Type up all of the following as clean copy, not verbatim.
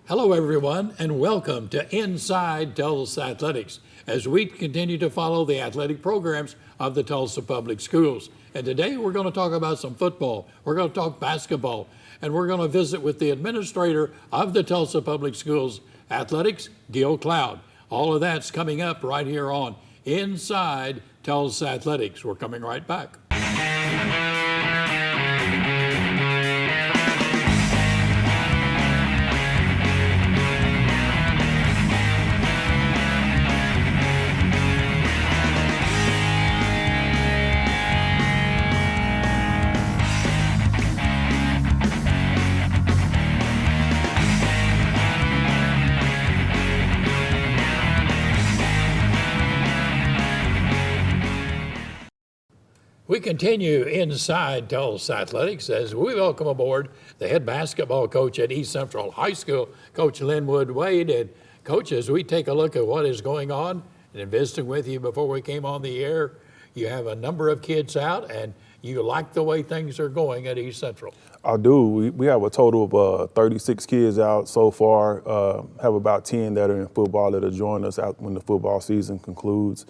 Hello, everyone, and welcome to Inside Tulsa Athletics as we continue to follow the athletic programs of the Tulsa Public Schools. And today we're going to talk about some football, we're going to talk basketball, and we're going to visit with the administrator of the Tulsa Public Schools Athletics, Gil Cloud. All of that's coming up right here on Inside Tulsa Athletics. We're coming right back. We continue inside Tulsa Athletics as we welcome aboard the head basketball coach at East Central High School, Coach Lynnwood Wade. And Coach, as we take a look at what is going on, and in visiting with you before we came on the air, you have a number of kids out and you like the way things are going at East Central. I do. We have a total of 36 kids out so far. Have about 10 that are in football that'll join us out when the football season concludes.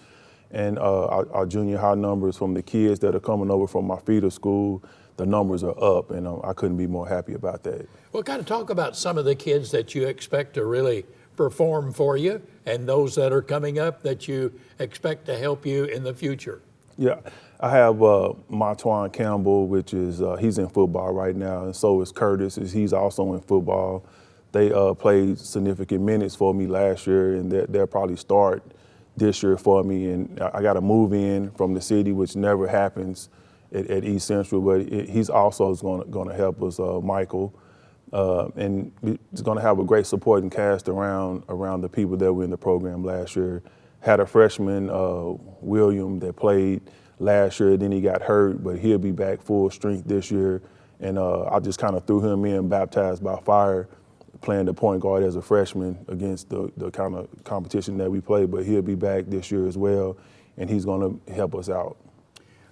And our junior high numbers from the kids that are coming over from my feeder school, the numbers are up, and I couldn't be more happy about that. Well, kind of talk about some of the kids that you expect to really perform for you and those that are coming up that you expect to help you in the future. Yeah, I have Markwardt Campbell, which is, he's in football right now, and so is Curtis, he's also in football. They played significant minutes for me last year, and they'll probably start this year for me, and I got to move in from the city, which never happens at East Central, but he's also going to help us, Michael, and he's going to have a great supporting cast around the people that were in the program last year. Had a freshman, William, that played last year, then he got hurt, but he'll be back full strength this year, and I just kind of threw him in, baptized by fire, playing the point guard as a freshman against the kind of competition that we play, but he'll be back this year as well, and he's going to help us out.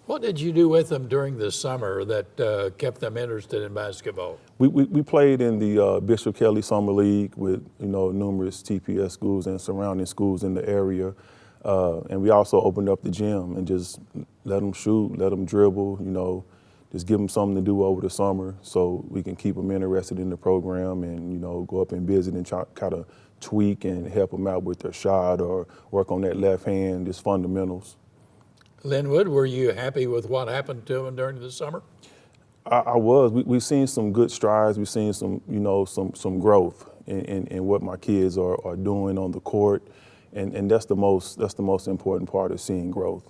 What did you do with them during the summer that kept them interested in basketball? We played in the Bishop Kelly Summer League with numerous TPS schools and surrounding schools in the area, and we also opened up the gym and just let them shoot, let them dribble, just give them something to do over the summer so we can keep them interested in the program and, go up and visit and try kind of tweak and help them out with their shot or work on that left hand, just fundamentals. Lynnwood, were you happy with what happened to them during the summer? I was. We've seen some good strides. We've seen some growth in what my kids are doing on the court, and that's the most important part of seeing growth.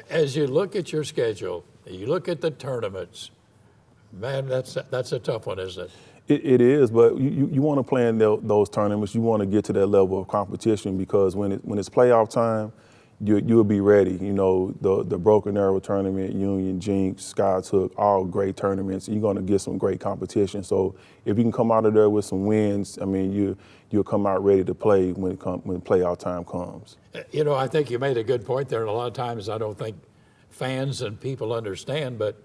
As you look at your schedule, you look at the tournaments, man, that's a tough one, isn't it? It is, but you want to play in those tournaments. You want to get to that level of competition because when it's playoff time, you'll be ready. The Broken Arrow tournament, Union, Jinx, Scott's Hook, all great tournaments. You're going to get some great competition. So if you can come out of there with some wins, you'll come out ready to play when playoff time comes. I think you made a good point there, and a lot of times I don't think fans and people understand, but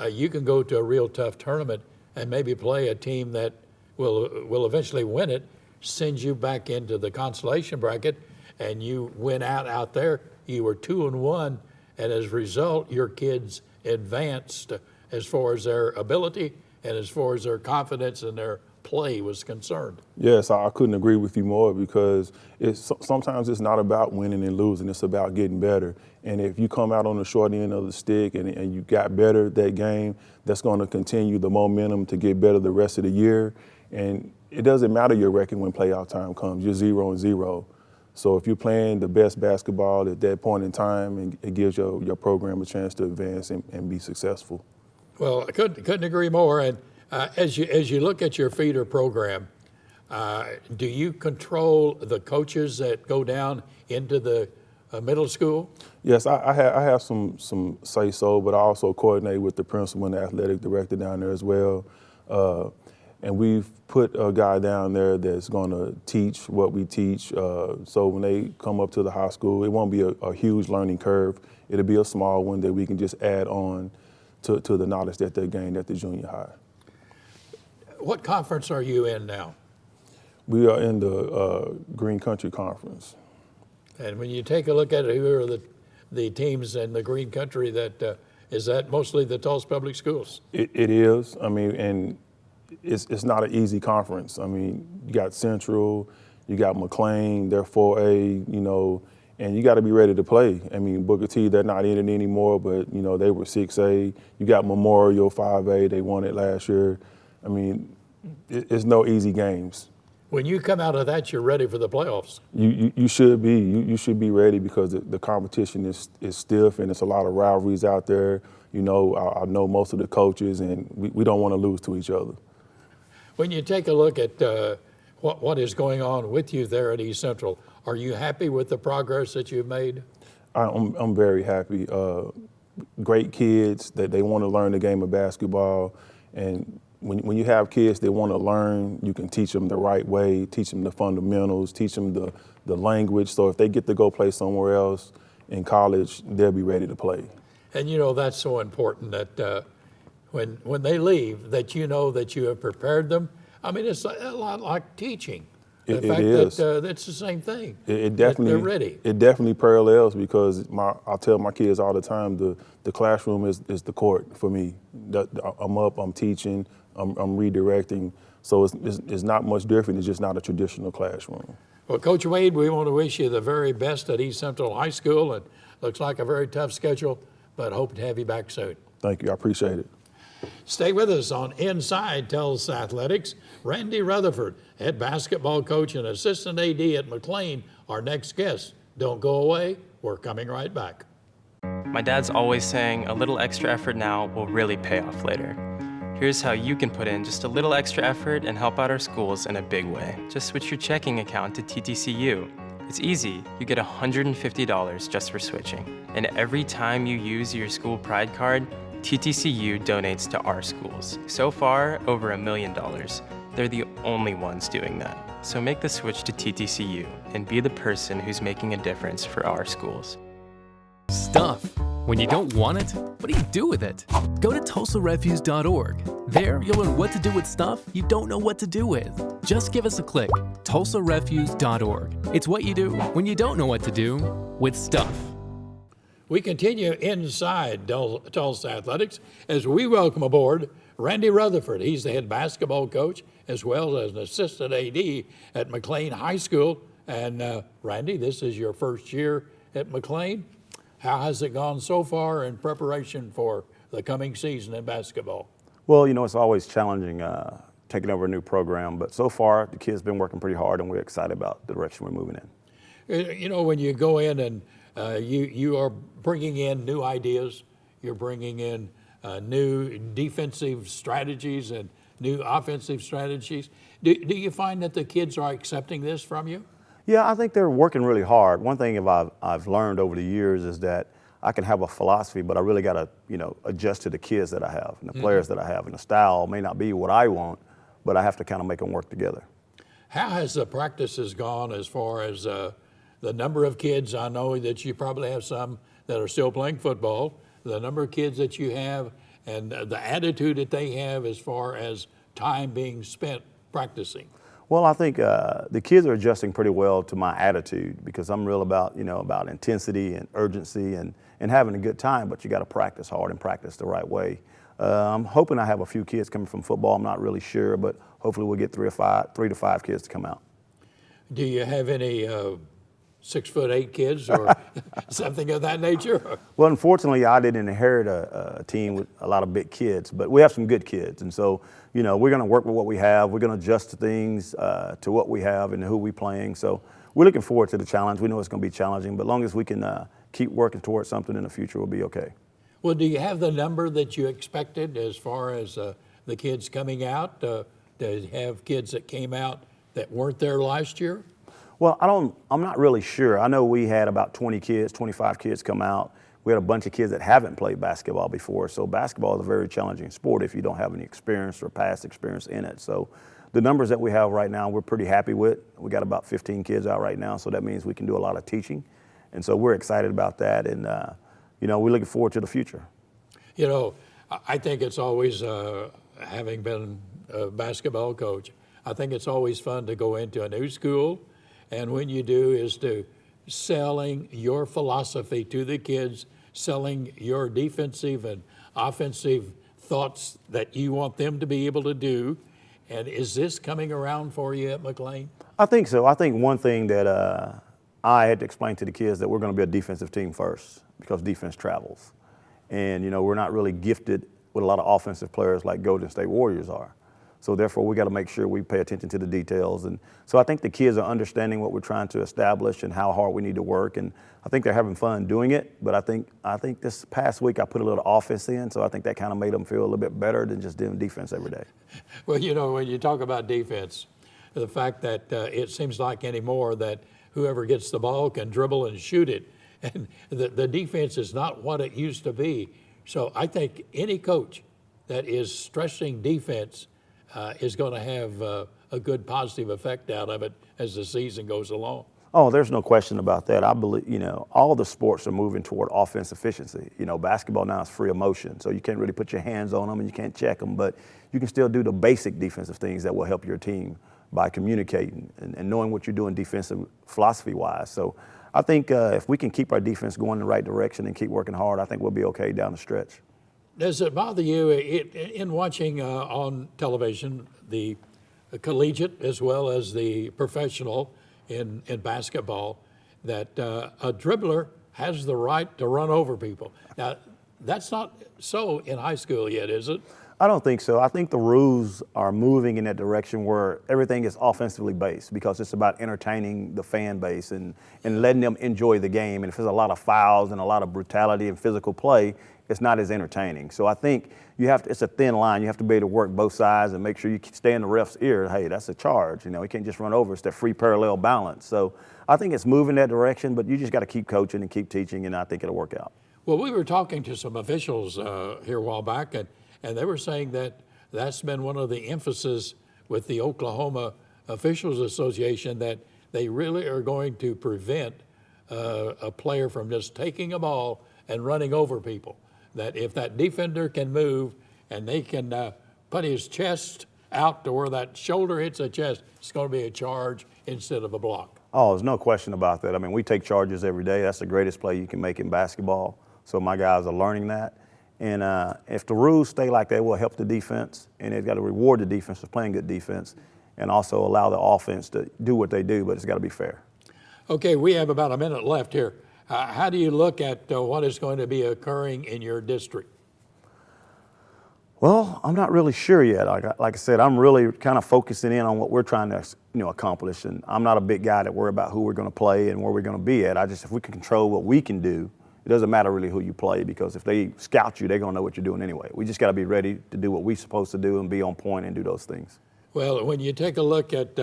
you can go to a real tough tournament and maybe play a team that will eventually win it, sends you back into the consolation bracket, and you win out there. You were 2-1, and as a result, your kids advanced as far as their ability and as far as their confidence and their play was concerned. Yes, I couldn't agree with you more because sometimes it's not about winning and losing, it's about getting better. And if you come out on the short end of the stick and you got better that game, that's going to continue the momentum to get better the rest of the year. And it doesn't matter your record when playoff time comes, you're 0-0. So if you're playing the best basketball at that point in time, it gives your program a chance to advance and be successful. Well, I couldn't agree more. And as you look at your feeder program, do you control the coaches that go down into the middle school? Yes, I have some say-so, but I also coordinate with the principal and the athletic director down there as well. And we've put a guy down there that's going to teach what we teach. So when they come up to the high school, it won't be a huge learning curve. It'll be a small one that we can just add on to the knowledge that they gained at the junior high. What conference are you in now? We are in the Green Country Conference. And when you take a look at it, who are the teams in the Green Country is that mostly the Tulsa Public Schools? It is. I mean, and it's not an easy conference. I mean, you got Central, you got McLain, they're 4A, and you got to be ready to play. I mean, Booker T, they're not in it anymore, but, they were 6A. You got Memorial, 5A, they won it last year. I mean, it's no easy games. When you come out of that, you're ready for the playoffs. You should be. You should be ready because the competition is stiff and it's a lot of rivalries out there. I know most of the coaches, and we don't want to lose to each other. When you take a look at what is going on with you there at East Central, are you happy with the progress that you've made? I'm very happy. Great kids that they want to learn the game of basketball, and when you have kids that want to learn, you can teach them the right way, teach them the fundamentals, teach them the language. So if they get to go play somewhere else in college, they'll be ready to play. And that's so important that when they leave, that that you have prepared them. I mean, it's a lot like teaching. The fact that it's the same thing. It definitely, they're ready. It definitely parallels because I tell my kids all the time, the classroom is the court for me. I'm up, I'm teaching, I'm redirecting. So it's not much different. It's just not a traditional classroom. Well, Coach Wade, we want to wish you the very best at East Central High School. It looks like a very tough schedule, but hope to have you back soon. Thank you. I appreciate it. Stay with us on Inside Tulsa Athletics. Randy Rutherford, head basketball coach and assistant AD at McLain, our next guest. Don't go away. We're coming right back. My dad's always saying a little extra effort now will really pay off later. Here's how you can put in just a little extra effort and help out our schools in a big way. Just switch your checking account to TTCU. It's easy. You get $150 just for switching. And every time you use your school pride card, TTCU donates to our schools. So far, over $1 million. They're the only ones doing that. So make the switch to TTCU and be the person who's making a difference for our schools. Stuff. When you don't want it, what do you do with it? Go to tulsarefuse.org. There, you'll learn what to do with stuff you don't know what to do with. Just give us a click. tulsarefuse.org. It's what you do when you don't know what to do with stuff. We continue inside Tulsa Athletics as we welcome aboard Randy Rutherford. He's the head basketball coach as well as an assistant AD at McLain High School. And Randy, this is your first year at McLain. How has it gone so far in preparation for the coming season in basketball? Well, it's always challenging taking over a new program, but so far the kids have been working pretty hard and we're excited about the direction we're moving in. When you go in and you are bringing in new ideas, you're bringing in new defensive strategies and new offensive strategies. Do you find that the kids are accepting this from you? Yeah, I think they're working really hard. One thing I've learned over the years is that I can have a philosophy, but I really got to adjust to the kids that I have and the players that I have, and the style may not be what I want, but I have to kind of make them work together. How has the practices gone as far as the number of kids? I know that you probably have some that are still playing football, the number of kids that you have, and the attitude that they have as far as time being spent practicing. Well, I think the kids are adjusting pretty well to my attitude because I'm real about, about intensity and urgency and having a good time, but you got to practice hard and practice the right way. I'm hoping I have a few kids coming from football. I'm not really sure, but hopefully we'll get 3 to 5 kids to come out. Do you have any 6'8" kids or something of that nature? Well, unfortunately, I didn't inherit a team with a lot of big kids, but we have some good kids. And so, we're going to work with what we have. We're going to adjust to things to what we have and who we're playing. So we're looking forward to the challenge. We know it's going to be challenging, but as long as we can keep working towards something in the future, we'll be okay. Well, do you have the number that you expected as far as the kids coming out? To have kids that came out that weren't there last year? Well, I'm not really sure. I know we had about 20 kids, 25 kids come out. We had a bunch of kids that haven't played basketball before. So basketball is a very challenging sport if you don't have any experience or past experience in it. So the numbers that we have right now, we're pretty happy with. We got about 15 kids out right now. So that means we can do a lot of teaching. And so we're excited about that. And, we're looking forward to the future. I think it's always, having been a basketball coach, I think it's always fun to go into a new school, and when you do is to selling your philosophy to the kids, selling your defensive and offensive thoughts that you want them to be able to do. And is this coming around for you at McLain? I think so. I think one thing that I had to explain to the kids that we're going to be a defensive team first because defense travels. And, we're not really gifted with a lot of offensive players like Golden State Warriors are. So therefore, we got to make sure we pay attention to the details. And so I think the kids are understanding what we're trying to establish and how hard we need to work. And I think they're having fun doing it. But I think this past week I put a little offense in, so I think that kind of made them feel a little bit better than just doing defense every day. Well, when you talk about defense, the fact that it seems like anymore that whoever gets the ball can dribble and shoot it. And the defense is not what it used to be. So I think any coach that is stressing defense is going to have a good positive effect out of it as the season goes along. Oh, there's no question about that. I believe, all the sports are moving toward offense efficiency. Basketball now is free of motion, so you can't really put your hands on them and you can't check them, but you can still do the basic defensive things that will help your team by communicating and knowing what you're doing defensive philosophy-wise. So I think if we can keep our defense going in the right direction and keep working hard, I think we'll be okay down the stretch. Does it bother you in watching on television the collegiate as well as the professional in basketball that a dribbler has the right to run over people? Now, that's not so in high school yet, is it? I don't think so. I think the rules are moving in that direction where everything is offensively based because it's about entertaining the fan base and letting them enjoy the game. And if there's a lot of fouls and a lot of brutality and physical play, it's not as entertaining. So I think it's a thin line. You have to be able to work both sides and make sure you stay in the ref's ear. Hey, that's a charge. You can't just run over. It's that free parallel balance. So I think it's moving that direction, but you just got to keep coaching and keep teaching, and I think it'll work out. Well, we were talking to some officials here a while back, and they were saying that that's been one of the emphasis with the Oklahoma Officials Association, that they really are going to prevent a player from just taking a ball and running over people. That if that defender can move and they can put his chest out to where that shoulder hits the chest, it's going to be a charge instead of a block. Oh, there's no question about that. I mean, we take charges every day. That's the greatest play you can make in basketball. So my guys are learning that. And if the rules stay like that, will help the defense, and they've got to reward the defense for playing good defense and also allow the offense to do what they do, but it's got to be fair. Okay, we have about a minute left here. How do you look at what is going to be occurring in your district? Well, I'm not really sure yet. Like I said, I'm really kind of focusing in on what we're trying to accomplish, and I'm not a big guy that worry about who we're going to play and where we're going to be at. If we can control what we can do, it doesn't matter really who you play, because if they scout you, they're going to know what you're doing anyway. We just got to be ready to do what we're supposed to do and be on point and do those things. Well, when you take a look at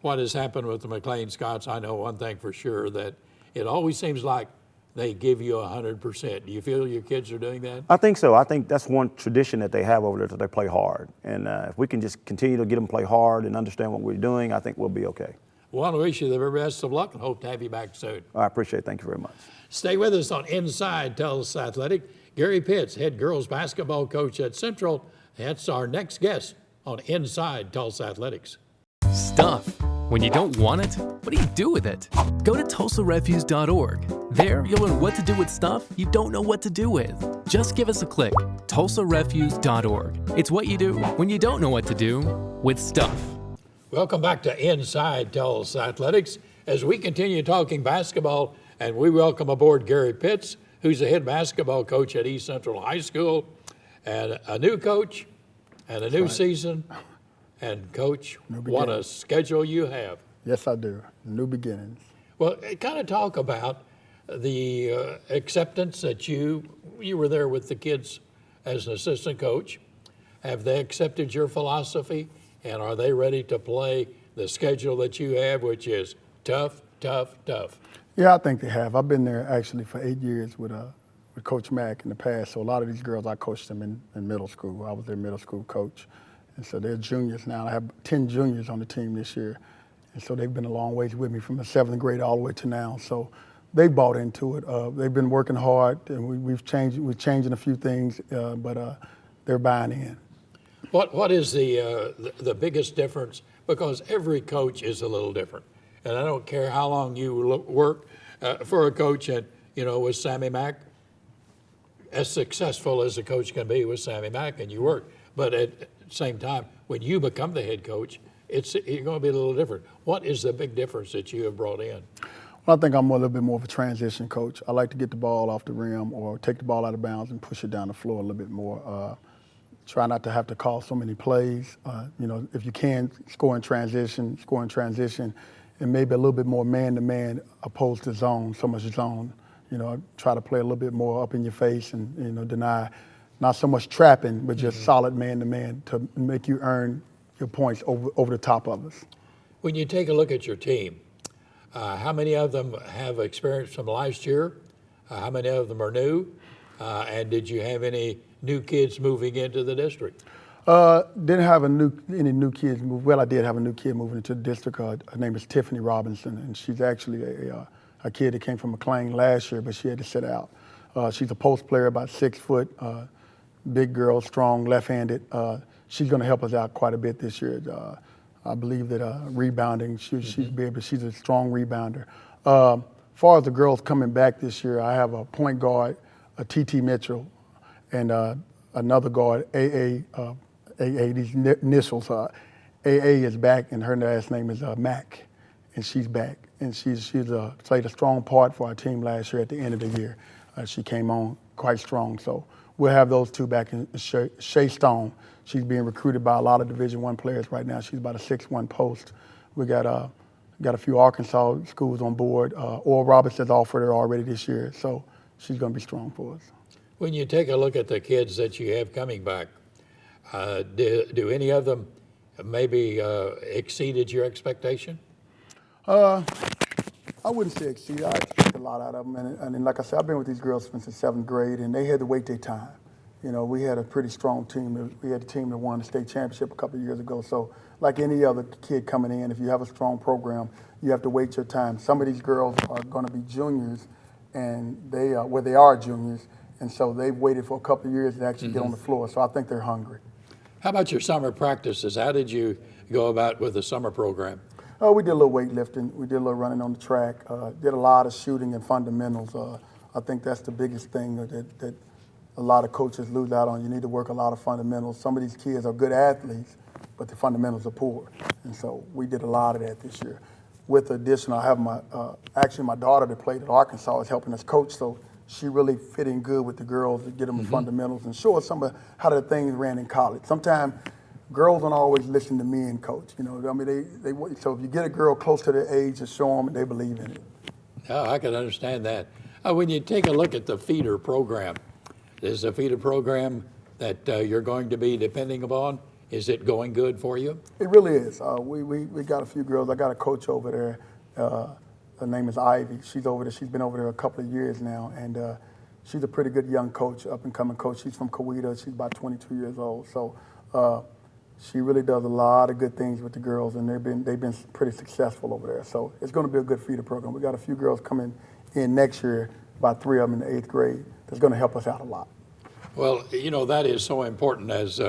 what has happened with the McLain Scots, I know one thing for sure, that it always seems like they give you 100%. Do you feel your kids are doing that? I think so. I think that's one tradition that they have over there, that they play hard. And if we can just continue to get them to play hard and understand what we're doing, I think we'll be okay. Well, I want to wish you the very best of luck and hope to have you back soon. I appreciate it. Thank you very much. Stay with us on Inside Tulsa Athletic. Gary Pitts, head girls basketball coach at Central. That's our next guest on Inside Tulsa Athletics. Stuff. When you don't want it, what do you do with it? Go to tulsarefuse.org. There, you'll learn what to do with stuff you don't know what to do with. Just give us a click. tulsarefuse.org. It's what you do when you don't know what to do with stuff. Welcome back to Inside Tulsa Athletics as we continue talking basketball, and we welcome aboard Gary Pitts, who's the head basketball coach at East Central High School, and a new coach and a new season. And Coach, what a schedule you have. Yes, I do. New beginnings. Well, kind of talk about the acceptance that you were there with the kids as an assistant coach. Have they accepted your philosophy, and are they ready to play the schedule that you have, which is tough, tough, tough? Yeah, I think they have. I've been there actually for 8 years with Coach Mack in the past. So a lot of these girls, I coached them in middle school. I was their middle school coach. And so they're juniors now. I have 10 juniors on the team this year. And so they've been a long ways with me from the 7th grade all the way to now. So they bought into it. They've been working hard, and we're changing a few things, but they're buying in. What is the biggest difference because every coach is a little different. And I don't care how long you work for a coach, and with Sammy Mack, as successful as a coach can be with Sammy Mack, and you work. But at the same time, when you become the head coach, you're going to be a little different. What is the big difference that you have brought in? Well, I think I'm a little bit more of a transition coach. I like to get the ball off the rim or take the ball out of bounds and push it down the floor a little bit more. Try not to have to call so many plays. If you can, score in transition, and maybe a little bit more man-to-man opposed to zone, so much zone. Try to play a little bit more up in your face and, deny, not so much trapping, but just solid man-to-man to make you earn your points over the top of us. When you take a look at your team, how many of them have experience from last year? How many of them are new? And did you have any new kids moving into the district? Didn't have any new kids move. Well, I did have a new kid moving into the district. Her name is Tiffany Robinson, and she's actually a kid that came from McLain last year, but she had to sit out. She's a post player, about 6 foot, big girl, strong, left-handed. She's going to help us out quite a bit this year. I believe that rebounding, she's a strong rebounder. As far as the girls coming back this year, I have a point guard, a T.T. Mitchell, and another guard, AA, these initials. AA is back, and her last name is Mack, and she's back. And she's played a strong part for our team last year at the end of the year. She came on quite strong, so we'll have those two back. And Shay Stone, she's being recruited by a lot of Division I players right now. She's about a 6'1" post. We got a few Arkansas schools on board. Oral Roberts has offered her already this year, so she's going to be strong for us. When you take a look at the kids that you have coming back, do any of them maybe exceeded your expectation? I wouldn't say exceeded. I expect a lot out of them. And like I said, I've been with these girls since the 7th grade, and they had to wait their time. We had a pretty strong team. We had a team that won the state championship a couple of years ago. So like any other kid coming in, if you have a strong program, you have to wait your time. Some of these girls are going to be juniors, and they are juniors, and so they've waited for a couple of years to actually get on the floor. So I think they're hungry. How about your summer practices? How did you go about with the summer program? We did a little weightlifting. We did a little running on the track. Did a lot of shooting and fundamentals. I think that's the biggest thing that a lot of coaches lose out on. You need to work a lot of fundamentals. Some of these kids are good athletes, but the fundamentals are poor. And so we did a lot of that this year. With addition, I have my daughter that played at Arkansas is helping us coach, so she really fit in good with the girls to get them the fundamentals and show us some of how the things ran in college. Sometimes girls don't always listen to men coach. So if you get a girl close to their age, just show them and they believe in it. Oh, I can understand that. When you take a look at the feeder program, is the feeder program that you're going to be depending upon, is it going good for you? It really is. We got a few girls. I got a coach over there. Her name is Ivy. She's over there. She's been over there a couple of years now, and she's a pretty good young coach, up-and-coming coach. She's from Coweta. She's about 22 years old. So she really does a lot of good things with the girls, and they've been pretty successful over there. So it's going to be a good feeder program. We got a few girls coming in next year, about 3 of them in the 8th grade. That's going to help us out a lot. Well, that is so important as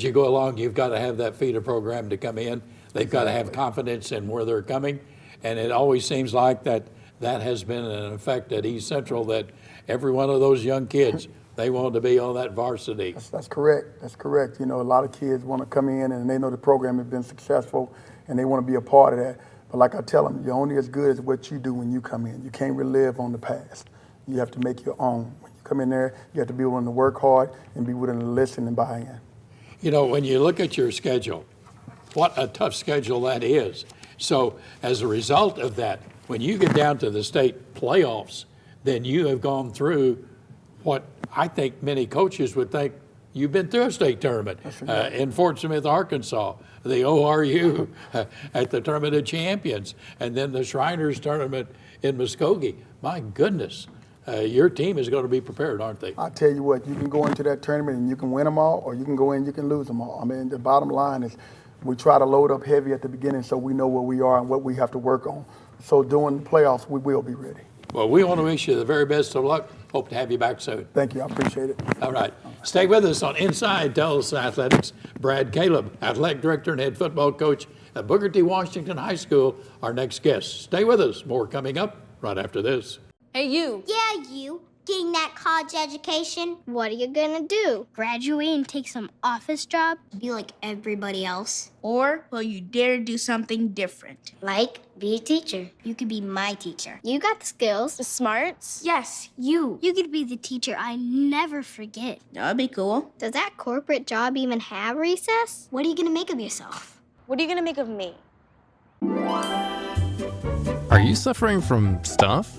you go along. You've got to have that feeder program to come in. They've got to have confidence in where they're coming. And it always seems like that has been an effect at East Central, that every one of those young kids, they want to be on that varsity. That's correct. That's correct. A lot of kids want to come in and they know the program has been successful and they want to be a part of that. But like I tell them, you're only as good as what you do when you come in. You can't relive on the past. You have to make your own. When you come in there, you have to be willing to work hard and be willing to listen and buy in. When you look at your schedule, what a tough schedule that is. So as a result of that, when you get down to the state playoffs, then you have gone through what I think many coaches would think you've been through a state tournament in Fort Smith, Arkansas, the ORU at the Tournament of Champions, and then the Shriners Tournament in Muskogee. My goodness, your team is going to be prepared, aren't they? I tell you what, you can go into that tournament and you can win them all, or you can go in, you can lose them all. I mean, the bottom line is we try to load up heavy at the beginning so we know where we are and what we have to work on. So during the playoffs, we will be ready. Well, we want to wish you the very best of luck. Hope to have you back soon. Thank you. I appreciate it. All right. Stay with us on Inside Tulsa Athletics. Brad Calip, athletic director and head football coach at Booker T. Washington High School. Our next guest. Stay with us. More coming up right after this. Hey, you. Yeah, you. Getting that college education. What are you gonna do? Graduate and take some office job? Be like everybody else? Or will you dare do something different? Like, be a teacher. You could be my teacher. You got the skills. The smarts. Yes, you. You could be the teacher I never forget. That'd be cool. Does that corporate job even have recess? What are you gonna make of yourself? What are you gonna make of me? Are you suffering from stuff?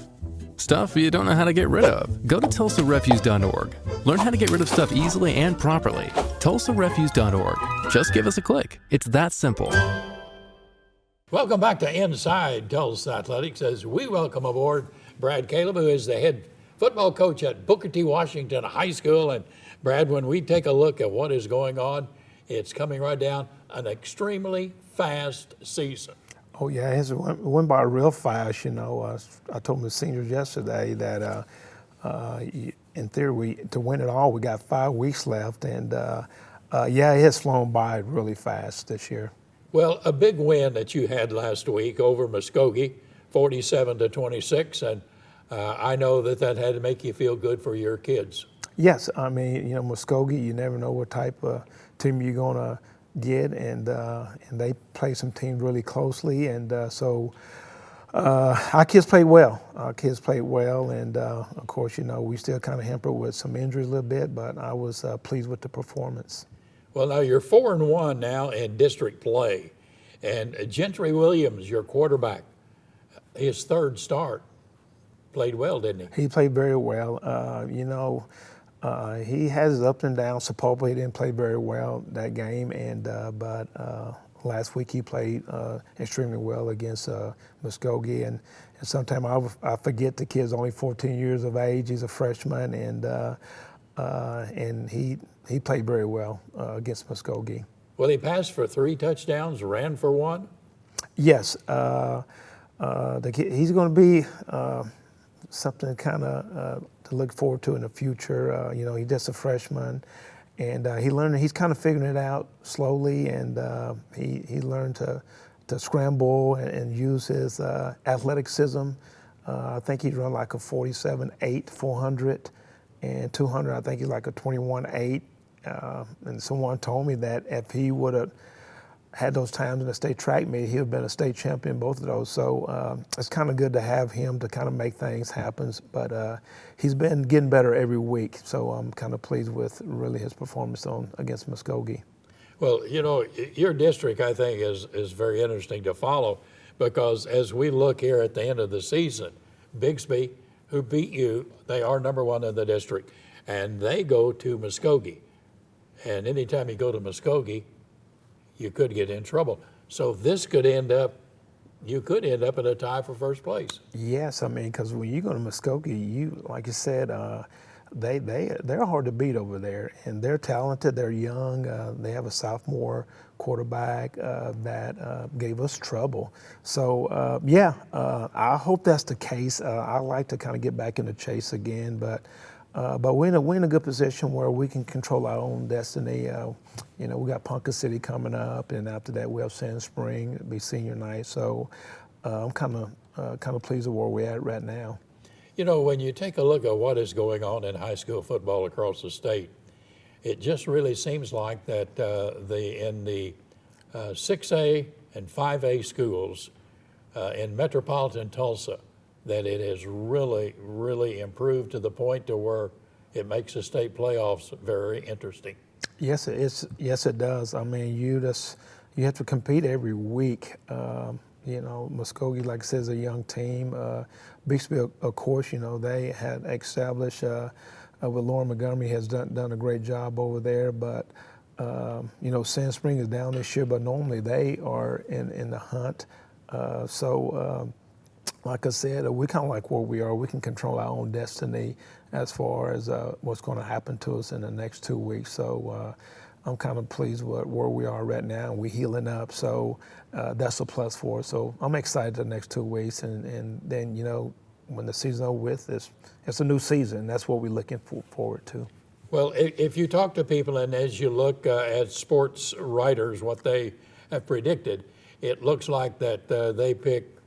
Stuff you don't know how to get rid of? Go to TulsaRefuse.org. Learn how to get rid of stuff easily and properly. TulsaRefuse.org. Just give us a click. It's that simple. Welcome back to Inside Tulsa Athletics as we welcome aboard Brad Calip, who is the head football coach at Booker T. Washington High School. And Brad, when we take a look at what is going on, it's coming right down an extremely fast season. Oh yeah, it went by real fast. You know, I told my seniors yesterday that in theory, to win it all, we got 5 weeks left, and yeah, it has flown by really fast this year. Well, a big win that you had last week over Muskogee, 47-26, and I know that had to make you feel good for your kids. Yes, I mean, you know, Muskogee, you never know what type of team you're gonna get, and they play some teams really closely, and so our kids played well. And of course, you know, we still kind of hampered with some injuries a little bit, but I was pleased with the performance. Well, now you're 4-1 now in district play, and Gentry Williams, your quarterback, his third start, played well, didn't he? He played very well. You know, he has his ups and downs. Supposedly he didn't play very well that game, and but last week he played extremely well against Muskogee, and sometimes I forget the kid's only 14 years of age. He's a freshman, and he played very well against Muskogee. Well, he passed for 3 touchdowns, ran for 1. Yes, the kid, he's going to be something kind of to look forward to in the future. You know, he's just a freshman, and he's kind of figuring it out slowly, and he learned to scramble and use his athleticism. I think he's run like a 47.8, 400, and 200. I think he's like a 21.8. And someone told me that if he would have had those times in the state track meet, he would have been a state champion both of those. So it's kind of good to have him to kind of make things happen. But he's been getting better every week. So I'm kind of pleased with really his performance against Muskogee. Well, you know, your district, I think, is very interesting to follow because as we look here at the end of the season, Bixby, who beat you, they are number 1 in the district, and they go to Muskogee. And anytime you go to Muskogee, you could get in trouble. So this could you could end up in a tie for first place. Yes, I mean, because when you go to Muskogee, like you said, they're hard to beat over there, and they're talented. They're young. They have a sophomore quarterback that gave us trouble. So yeah, I hope that's the case. I like to kind of get back in the chase again, but we're in a good position where we can control our own destiny. You know, we got Ponca City coming up, and after that we have Sand Spring. It'll be senior night, so I'm kind of pleased with where we're at right now. You know, when you take a look at what is going on in high school football across the state, it just really seems like that in the 6A and 5A schools in metropolitan Tulsa, that it has really, really improved to the point to where it makes the state playoffs very interesting. Yes, it does. I mean, you have to compete every week. You know, Muskogee, like I said, is a young team. Bixby, of course, you know, they had established with Lauren Montgomery has done a great job over there. But you know, Sand Spring is down this year, but normally they are in the hunt. Like I said, we kind of like where we are. We can control our own destiny as far as what's going to happen to us in the next 2 weeks. So I'm kind of pleased with where we are right now. We're healing up, so that's a plus for us. So I'm excited the next 2 weeks, and then, you know, when the season's over with, it's a new season. That's what we're looking forward to. Well, if you talk to people and as you look at sports writers, what they have predicted, it looks like that they pick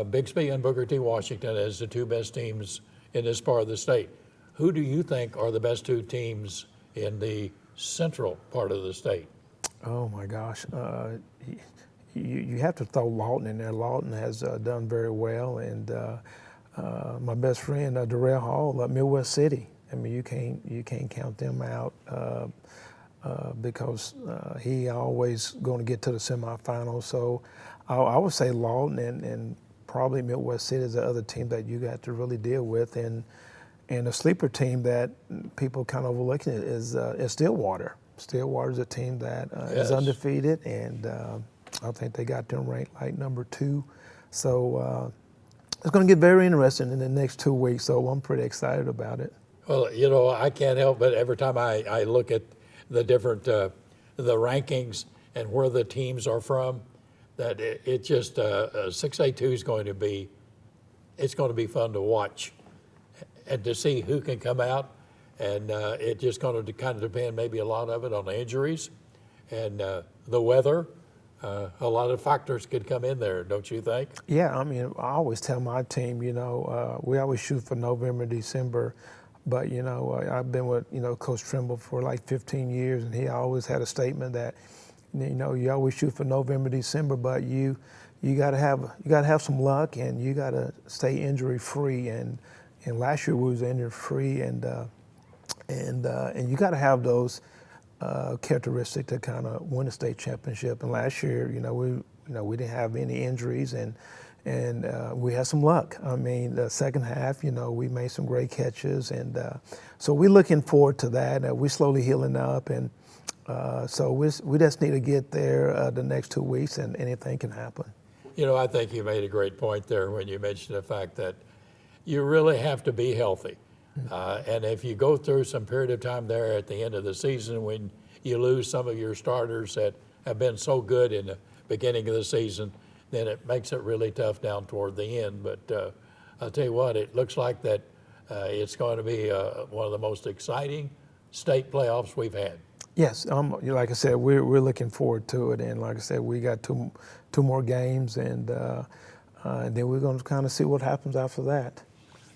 Bixby and Booker T. Washington as the two best teams in this part of the state. Who do you think are the best two teams in the central part of the state? Oh my gosh, you have to throw Lawton in there. Lawton has done very well, and my best friend Darrell Hall, Midwest City. I mean, you can't count them out because he always going to get to the semifinals. So I would say Lawton and probably Midwest City is the other team that you got to really deal with, and a sleeper team that people kind of overlooking it is Stillwater. Stillwater is a team that is undefeated, and I think they got them ranked like number 2. So it's going to get very interesting in the next 2 weeks. So I'm pretty excited about it. Well, you know, I can't help but every time I look at the different the rankings and where the teams are from, that it just 6A2 is going to be, it's going to be fun to watch and to see who can come out, and it's just going to kind of depend maybe a lot of it on the injuries and the weather. A lot of factors could come in there, don't you think? Yeah, I mean, I always tell my team, you know, we always shoot for November, December, but, you know, I've been with, you know, Coach Trimble for like 15 years, and he always had a statement that, you know, you always shoot for November, December, but you got to have some luck, and you got to stay injury free. And last year we was injury free, and you got to have those characteristics to kind of win a state championship. And last year, we didn't have any injuries, and we had some luck. I mean, the second half, you know, we made some great catches, and so we're looking forward to that. We're slowly healing up, and so we just need to get there the next 2 weeks, and anything can happen. You know, I think you made a great point there when you mentioned the fact that you really have to be healthy. And if you go through some period of time there at the end of the season when you lose some of your starters that have been so good in the beginning of the season, then it makes it really tough down toward the end. But I'll tell you what, it looks like that it's going to be one of the most exciting state playoffs we've had. Yes, like I said, we're looking forward to it, and like I said, we got two more games, and then we're going to kind of see what happens after that.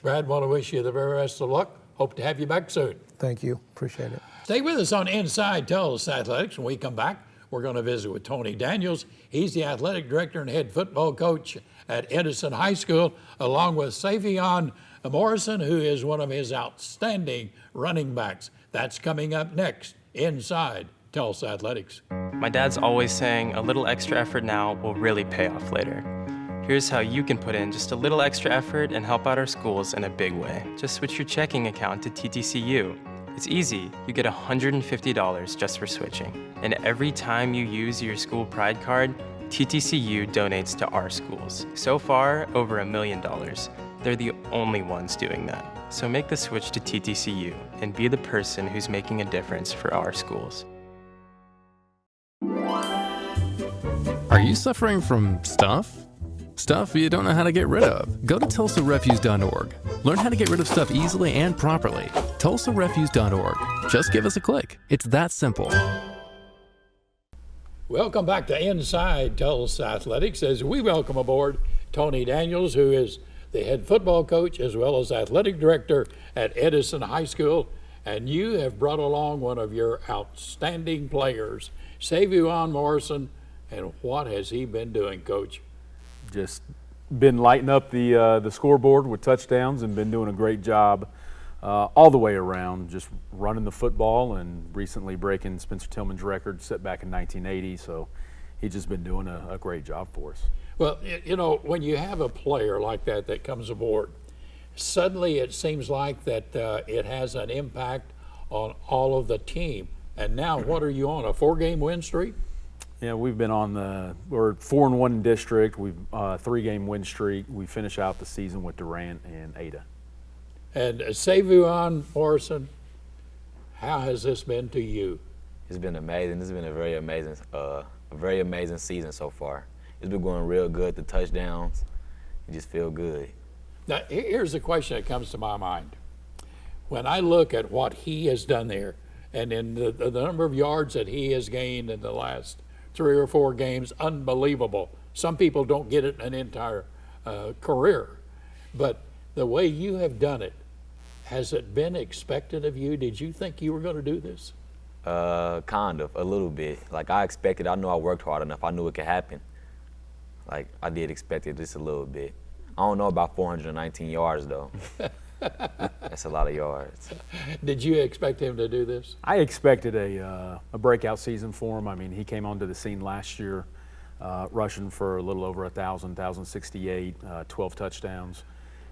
Brad, want to wish you the very best of luck. Hope to have you back soon. Thank you. Appreciate it. Stay with us on Inside Tulsa Athletics. When we come back, we're going to visit with Tony Daniels. He's the athletic director and head football coach at Edison High School, along with Savvion Morrison, who is one of his outstanding running backs. That's coming up next, Inside Tulsa Athletics. My dad's always saying a little extra effort now will really pay off later. Here's how you can put in just a little extra effort and help out our schools in a big way. Just switch your checking account to TTCU. It's easy. You get $150 just for switching. And every time you use your school pride card, TTCU donates to our schools. So far, over $1 million. They're the only ones doing that. So make the switch to TTCU and be the person who's making a difference for our schools. Are you suffering from stuff? Stuff you don't know how to get rid of? Go to TulsaRefuse.org. Learn how to get rid of stuff easily and properly. TulsaRefuse.org. Just give us a click. It's that simple. Welcome back to Inside Tulsa Athletics as we welcome aboard Tony Daniels, who is the head football coach as well as athletic director at Edison High School. And you have brought along one of your outstanding players, Savvion Morrison. And what has he been doing, Coach? Just been lighting up the scoreboard with touchdowns and been doing a great job all the way around, just running the football and recently breaking Spencer Tillman's record set back in 1980. So he's just been doing a great job for us. Well, you know, when you have a player like that comes aboard, suddenly it seems like that it has an impact on all of the team. And now what are you on, a 4-game win streak? Yeah, we've been on we're 4-1 in district. We've 3-game win streak. We finish out the season with Durant and Ada. And Savvion Morrison, how has this been to you? It's been amazing. This has been a very amazing season so far. It's been going real good. The touchdowns, you just feel good. Now, here's the question that comes to my mind. When I look at what he has done there, and in the number of yards that he has gained in the last 3 or 4 games, unbelievable. Some people don't get it an entire career. But the way you have done it, has it been expected of you? Did you think you were going to do this? Kind of, a little bit. Like I expected, I knew I worked hard enough. I knew it could happen. Like I did expect it just a little bit. I don't know about 419 yards though. That's a lot of yards. Did you expect him to do this? I expected a breakout season for him. I mean, he came onto the scene last year, rushing for a little over 1,068, 12 touchdowns.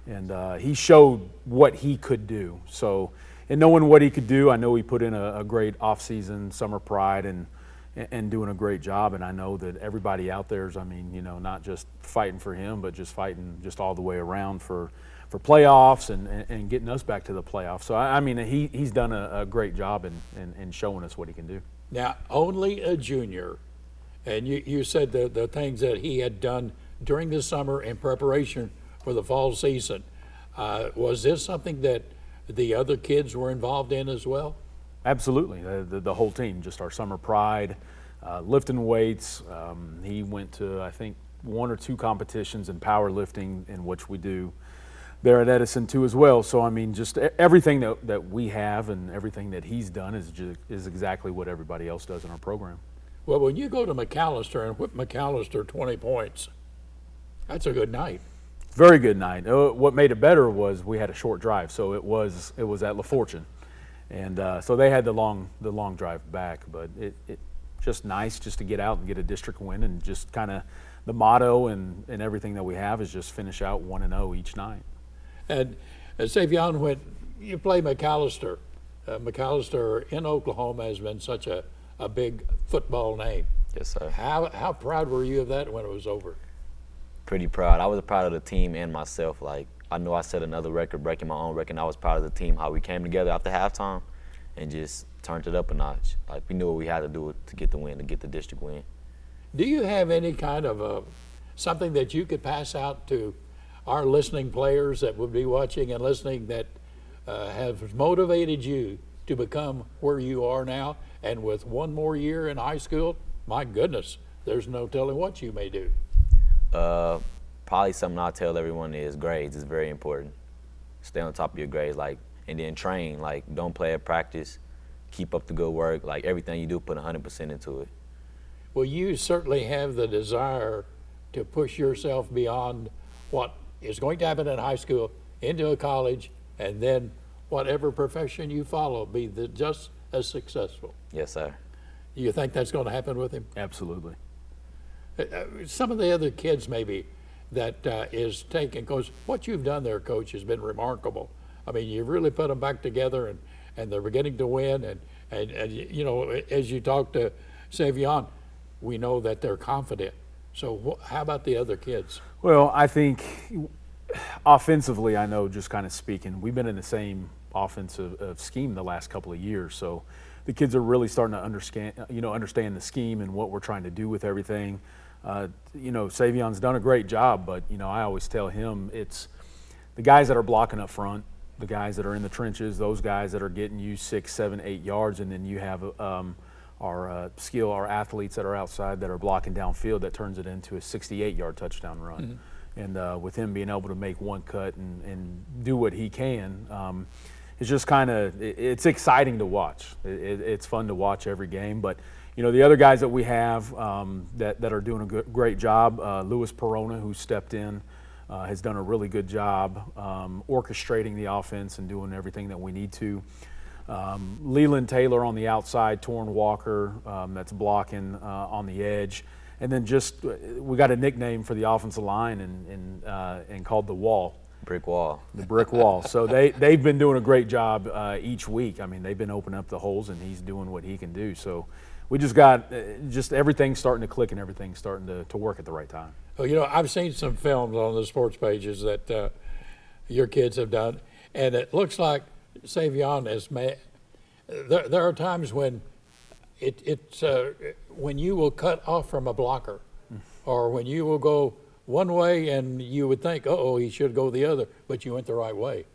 And he showed what he could do. So, in knowing what he could do, I know he put in a great offseason, summer pride, and doing a great job. And I know that everybody out there is, I mean, you know, not just fighting for him, but just fighting just all the way around for playoffs and getting us back to the playoffs. So, I mean, he's done a great job in showing us what he can do. Now, only a junior, and you said the things that he had done during the summer in preparation for the fall season. Was this something that the other kids were involved in as well? Absolutely, the whole team, just our summer pride, lifting weights. He went to, I think, 1 or 2 competitions in powerlifting, in which we do there at Edison too as well. So I mean, just everything that we have and everything that he's done is exactly what everybody else does in our program. Well, when you go to McAllister and whip McAllister 20 points, that's a good night. Very good night. What made it better was we had a short drive, so it was at La Fortune, and so they had the long drive back. But it just nice just to get out and get a district win, and just kind of the motto and everything that we have is just finish out 1-0 each night. And Savvion, when you play McAllister, McAllister in Oklahoma has been such a big football name. Yes, sir. How proud were you of that when it was over? Pretty proud. I was proud of the team and myself. Like, I know I set another record, breaking my own record, and I was proud of the team, how we came together after halftime and just turned it up a notch. Like, we knew what we had to do to get the win, to get the district win. Do you have any kind of something that you could pass out to our listening players that would be watching and listening that have motivated you to become where you are now? And with one more year in high school, my goodness, there's no telling what you may do. Probably something I'll tell everyone is grades is very important. Stay on top of your grades, like, and then train. Like, don't play at practice. Keep up the good work. Like, everything you do, put 100% into it. Well, you certainly have the desire to push yourself beyond what is going to happen in high school into a college, and then whatever profession you follow, be just as successful. Yes, sir. You think that's going to happen with him? Absolutely. Some of the other kids maybe that is taking, because what you've done there, Coach, has been remarkable. I mean, you've really put them back together, and they're beginning to win. And you know, as you talk to Savvion, we know that they're confident. So how about the other kids? Well, I think offensively, I know, just kind of speaking, we've been in the same offensive scheme the last couple of years. So the kids are really starting to understand the scheme and what we're trying to do with everything. You know, Savvion's done a great job, but, you know, I always tell him it's the guys that are blocking up front, the guys that are in the trenches, those guys that are getting you 6, 7, 8 yards, and then you have our athletes that are outside that are blocking downfield that turns it into a 68-yard touchdown run. Mm-hmm. And with him being able to make one cut and do what he can, it's just kind of, it's exciting to watch. It's fun to watch every game. But, you know, the other guys that we have that are doing a great job, Louis Perona, who stepped in, has done a really good job orchestrating the offense and doing everything that we need to. Leland Taylor on the outside, Torrin Walker that's blocking on the edge. And then just, we got a nickname for the offensive line and called the Wall. Brick wall. The brick wall. So they've been doing a great job each week. I mean, they've been opening up the holes, and he's doing what he can do. So we just got everything starting to click and everything starting to work at the right time. Well, you know, I've seen some films on the sports pages that your kids have done, and it looks like Savvion has made. There are times when it's when you will cut off from a blocker, or when you will go one way and you would think, oh, he should go the other, but you went the right way.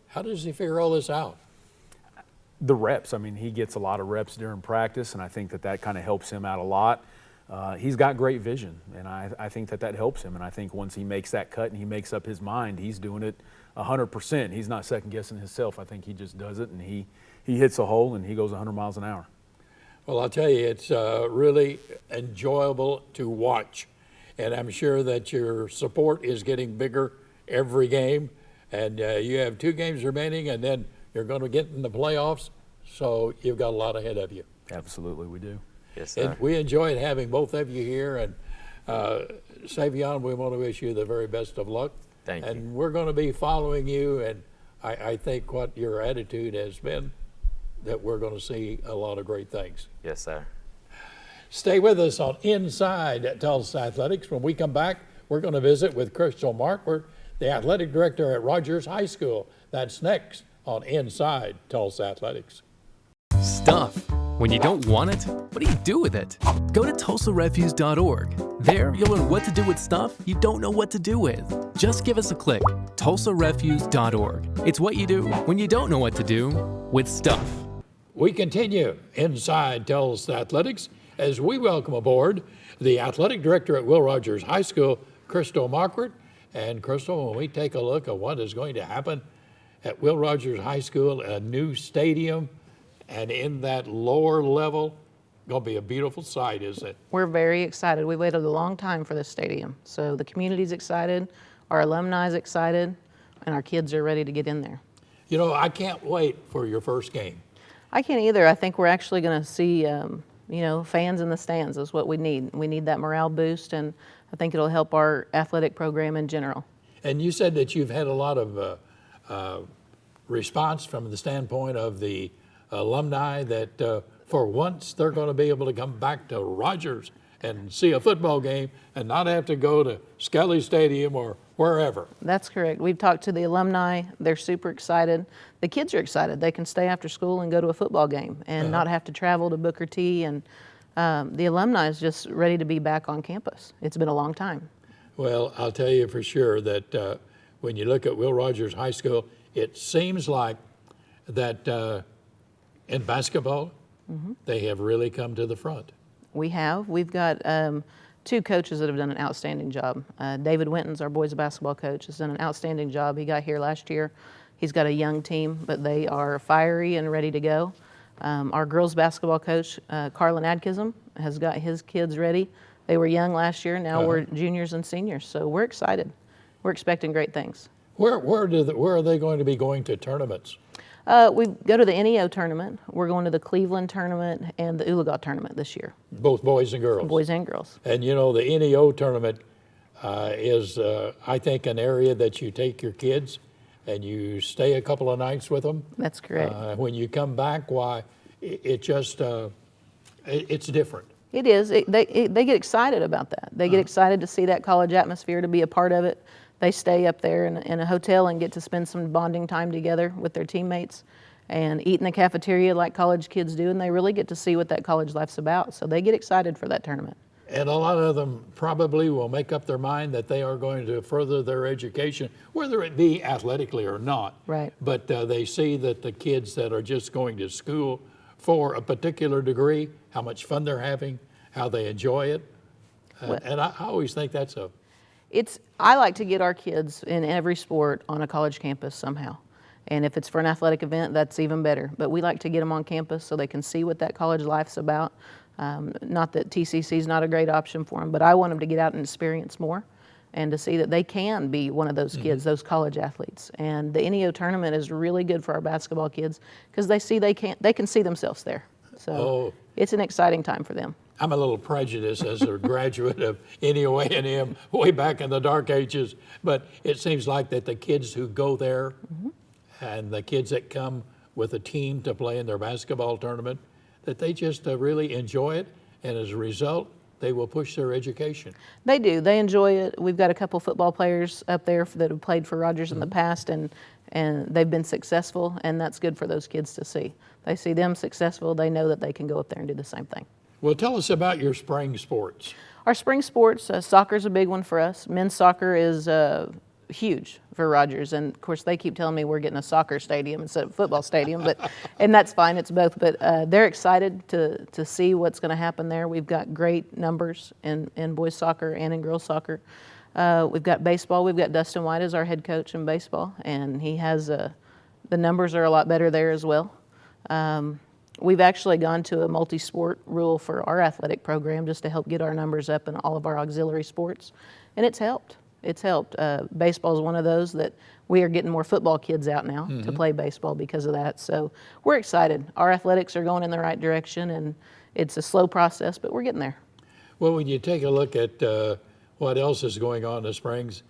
How does he figure all this out? The reps. I mean, he gets a lot of reps during practice, and I think that kind of helps him out a lot. he's got great vision, and I think that helps him. And I think once he makes that cut and he makes up his mind, he's doing it 100%. He's not second guessing himself. I think he just does it, and he hits a hole and he goes 100 miles an hour. Well, I'll tell you, it's really enjoyable to watch. And I'm sure that your support is getting bigger every game. And you have 2 games remaining, and then you're going to get in the playoffs. So you've got a lot ahead of you. Absolutely, we do. Yes, sir. And we enjoyed having both of you here. And Savvion, we want to wish you the very best of luck. Thank you. And we're going to be following you. And I think what your attitude has been, that we're going to see a lot of great things. Yes, sir. Stay with us on Inside Tulsa Athletics. When we come back, we're going to visit with Krsytel Markwardt, the athletic director at Rogers High School. That's next on Inside Tulsa Athletics. Stuff. When you don't want it, what do you do with it? Go to tulsarefuse.org. There, you'll learn what to do with stuff you don't know what to do with. Just give us a click. tulsarefuse.org. It's what you do when you don't know what to do with stuff. We continue Inside Tulsa Athletics as we welcome aboard the athletic director at Will Rogers High School, Krsytel Markwardt. And Krsytel, when we take a look at what is going to happen at Will Rogers High School, a new stadium, and in that lower level, going to be a beautiful sight, isn't it? We're very excited. We waited a long time for this stadium. So the community's excited, our alumni's excited, and our kids are ready to get in there. You know, I can't wait for your first game. I can't either. I think we're actually going to see, fans in the stands is what we need. We need that morale boost, and I think it'll help our athletic program in general. And you said that you've had a lot of response from the standpoint of the alumni that for once they're going to be able to come back to Rogers and see a football game and not have to go to Skelly Stadium or wherever. That's correct. We've talked to the alumni. They're super excited. The kids are excited. They can stay after school and go to a football game and not have to travel to Booker T. And the alumni is just ready to be back on campus. It's been a long time. Well, I'll tell you for sure that when you look at Will Rogers High School, it seems like that in basketball, they have really come to the front. We have. We've got 2 coaches that have done an outstanding job. David Winton's our boys basketball coach, has done an outstanding job. He got here last year. He's got a young team, but they are fiery and ready to go. Our girls basketball coach, Carlin Adkism, has got his kids ready. They were young last year. Now we're juniors and seniors, so we're excited. We're expecting great things. Where are they going to be going to tournaments? We go to the NEO tournament. We're going to the Cleveland tournament and the Oologah tournament this year. Both boys and girls? Boys and girls. And you know, the NEO tournament is, I think, an area that you take your kids and you stay a couple of nights with them. That's correct. When you come back, why, it just, it's different. It is. They get excited about that. They get excited to see that college atmosphere, to be a part of it. They stay up there in a hotel and get to spend some bonding time together with their teammates and eat in the cafeteria like college kids do, and they really get to see what that college life's about. So they get excited for that tournament. And a lot of them probably will make up their mind that they are going to further their education, whether it be athletically or not. Right. But they see that the kids that are just going to school for a particular degree, how much fun they're having, how they enjoy it. And I always think that's I like to get our kids in every sport on a college campus somehow. And if it's for an athletic event, that's even better. But we like to get them on campus so they can see what that college life's about. Not that TCC is not a great option for them, but I want them to get out and experience more and to see that they can be one of those kids, those college athletes. And the NEO tournament is really good for our basketball kids because they can see themselves there. So it's an exciting time for them. I'm a little prejudiced as a graduate of NEO A&M way back in the dark ages, but it seems like that the kids who go there and the kids that come with a team to play in their basketball tournament, that they just really enjoy it, and as a result, they will push their education. They do. They enjoy it. We've got a couple football players up there that have played for Rogers in the past, and they've been successful, and that's good for those kids to see. They see them successful, they know that they can go up there and do the same thing. Well, tell us about your spring sports. Our spring sports, soccer is a big one for us. Men's soccer is huge for Rogers. And of course, they keep telling me we're getting a soccer stadium instead of a football stadium, and that's fine, it's both. But they're excited to see what's going to happen there. We've got great numbers in boys soccer and in girls soccer. We've got baseball. We've got Dustin White as our head coach in baseball, and he has the numbers are a lot better there as well. We've actually gone to a multi-sport rule for our athletic program just to help get our numbers up in all of our auxiliary sports, and it's helped. It's helped. Baseball is one of those that we are getting more football kids out now to play baseball because of that. So we're excited. Our athletics are going in the right direction, and it's a slow process, but we're getting there. Well, when you take a look at what else is going on in the Springs,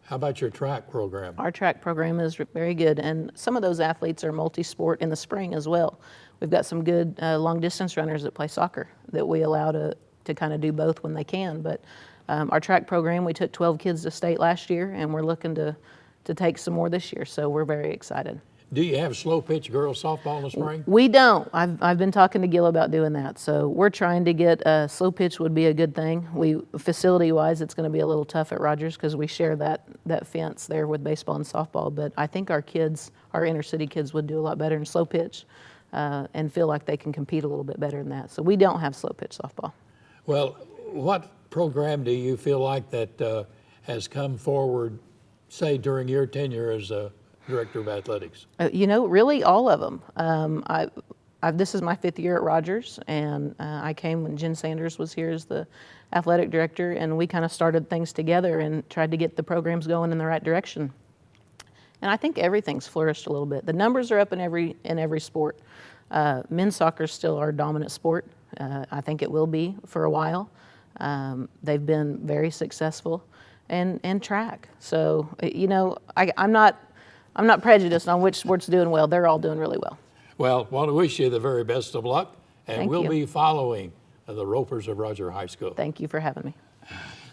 how about your track program? Our track program is very good, and some of those athletes are multi-sport in the spring as well. We've got some good long-distance runners that play soccer that we allow to kind of do both when they can. But our track program, we took 12 kids to state last year, and we're looking to take some more this year, so we're very excited. Do you have slow pitch girls softball in the spring? We don't. I've been talking to Gil about doing that. So we're trying to get slow pitch would be a good thing. Facility-wise, it's going to be a little tough at Rogers because we share that fence there with baseball and softball. But I think our inner city kids would do a lot better in slow pitch and feel like they can compete a little bit better than that. So we don't have slow pitch softball. Well, what program do you feel like that has come forward, say, during your tenure as a Director of Athletics? Really all of them. This is my 5th year at Rogers, and I came when Jen Sanders was here as the athletic director, and we kind of started things together and tried to get the programs going in the right direction. And I think everything's flourished a little bit. The numbers are up in every sport. Men's soccer is still our dominant sport. I think it will be for a while. They've been very successful, and track. So I'm not prejudiced on which sport's doing well. They're all doing really well. Well, want to wish you the very best of luck, and Thank we'll you. be following the Ropers of Roger High School. Thank you for having me.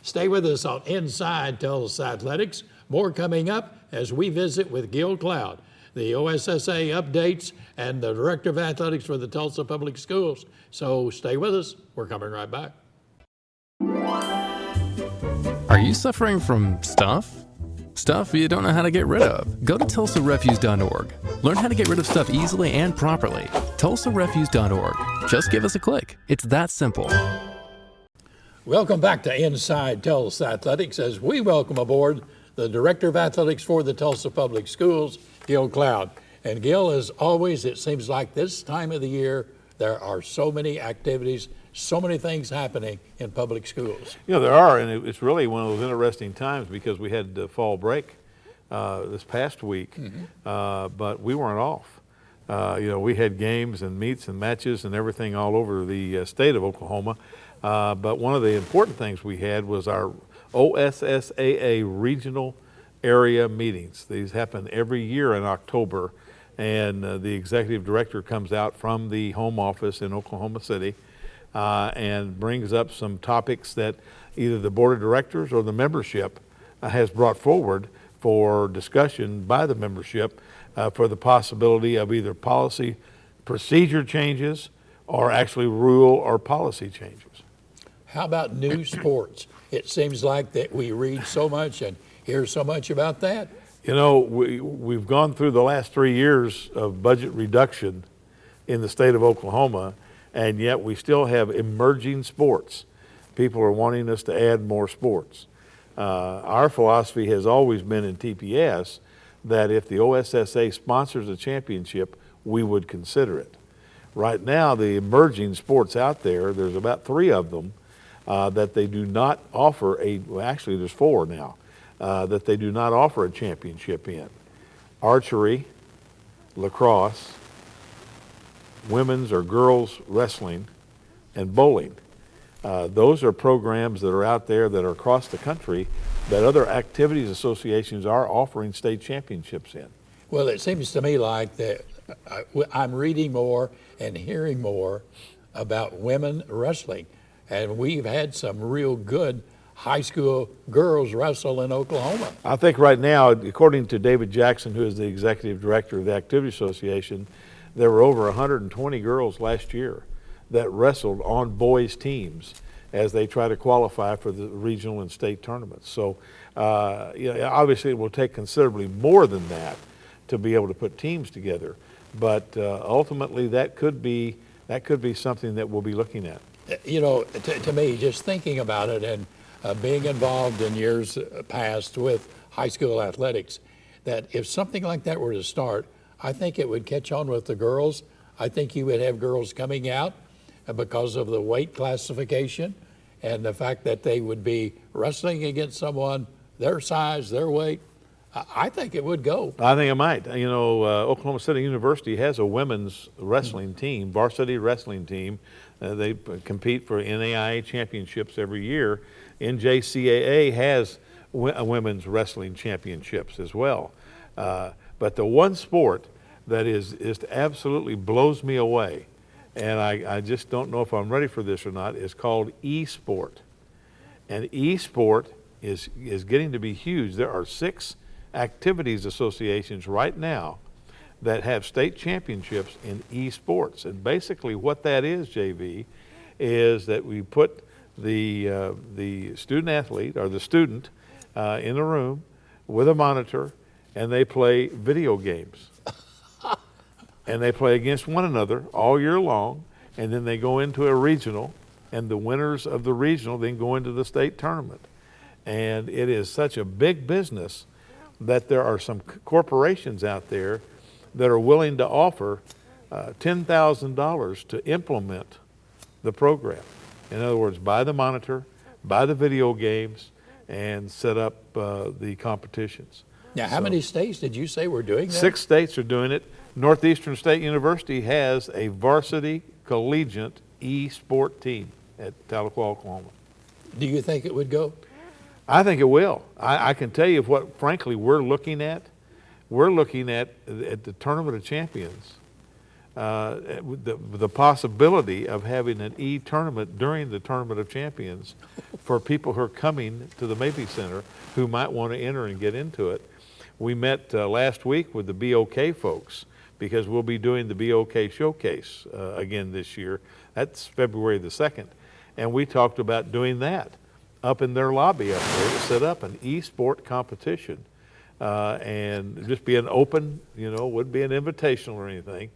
Stay with us on Inside Tulsa Athletics. More coming up as we visit with Gil Cloud, the OSSA updates, and the Director of Athletics for the Tulsa Public Schools. So stay with us. We're coming right back. Are you suffering from stuff? Stuff you don't know how to get rid of? Go to TulsaRefuse.org. Learn how to get rid of stuff easily and properly. TulsaRefuse.org. Just give us a click. It's that simple. Welcome back to Inside Tulsa Athletics as we welcome aboard the Director of Athletics for the Tulsa Public Schools, Gil Cloud. And Gil, as always, it seems like this time of the year there are so many activities, so many things happening in public schools. There are, and it's really one of those interesting times because we had the fall break this past week, but we weren't off. We had games and meets and matches and everything all over the state of Oklahoma, but one of the important things we had was our OSSAA regional area meetings. These happen every year in October, and the executive director comes out from the home office in Oklahoma City and brings up some topics that either the board of directors or the membership has brought forward for discussion by the membership for the possibility of either policy procedure changes or actually rule or policy changes. How about new sports? It seems like that we read so much and hear so much about that. We've gone through the last 3 years of budget reduction in the state of Oklahoma, and yet we still have emerging sports. People are wanting us to add more sports. Our philosophy has always been in TPS that if the OSSA sponsors a championship, we would consider it. Right now, the emerging sports out there, there's about 3 of them that they do not offer actually there's 4 now, that they do not offer a championship in. Archery, lacrosse, women's or girls wrestling, and bowling. Those are programs that are out there that are across the country that other activities associations are offering state championships in. Well, it seems to me like that I'm reading more and hearing more about women wrestling, and we've had some real good high school girls wrestle in Oklahoma. I think right now, according to David Jackson, who is the executive director of the Activity Association, there were over 120 girls last year that wrestled on boys' teams. as they try to qualify for the regional and state tournaments. So obviously it will take considerably more than that to be able to put teams together. But ultimately that could be something that we'll be looking at. To me, just thinking about it and being involved in years past with high school athletics, that if something like that were to start, I think it would catch on with the girls. I think you would have girls coming out because of the weight classification and the fact that they would be wrestling against someone their size, their weight. I think it would go. I think it might. Oklahoma City University has a women's wrestling team, varsity wrestling team. They compete for NAIA championships every year. NJCAA has women's wrestling championships as well. But the one sport that is absolutely blows me away, and I just don't know if I'm ready for this or not, is called e-sport. And e-sport is getting to be huge. There are 6 activities associations right now that have state championships in e-sports. And basically what that is, JV, is that we put the student athlete or the student in a room with a monitor, and they play video games. And they play against one another all year long, and then they go into a regional, and the winners of the regional then go into the state tournament. And it is such a big business that there are some corporations out there that are willing to offer $10,000 to implement the program. In other words, buy the monitor, buy the video games, and set up the competitions. Now, how many states did you say were doing that? 6 states are doing it. Northeastern State University has a varsity collegiate e-sport team at Tahlequah, Oklahoma. Do you think it would go? I think it will. I can tell you what, frankly, we're looking at. We're looking at the Tournament of Champions, the possibility of having an e-tournament during the Tournament of Champions for people who are coming to the Mabee Center who might want to enter and get into it. We met last week with the BOK folks because we'll be doing the BOK Showcase again this year. That's February the 2nd. And we talked about doing that up in their lobby up there to set up an e-sport competition and just be an open, wouldn't be an invitational or anything,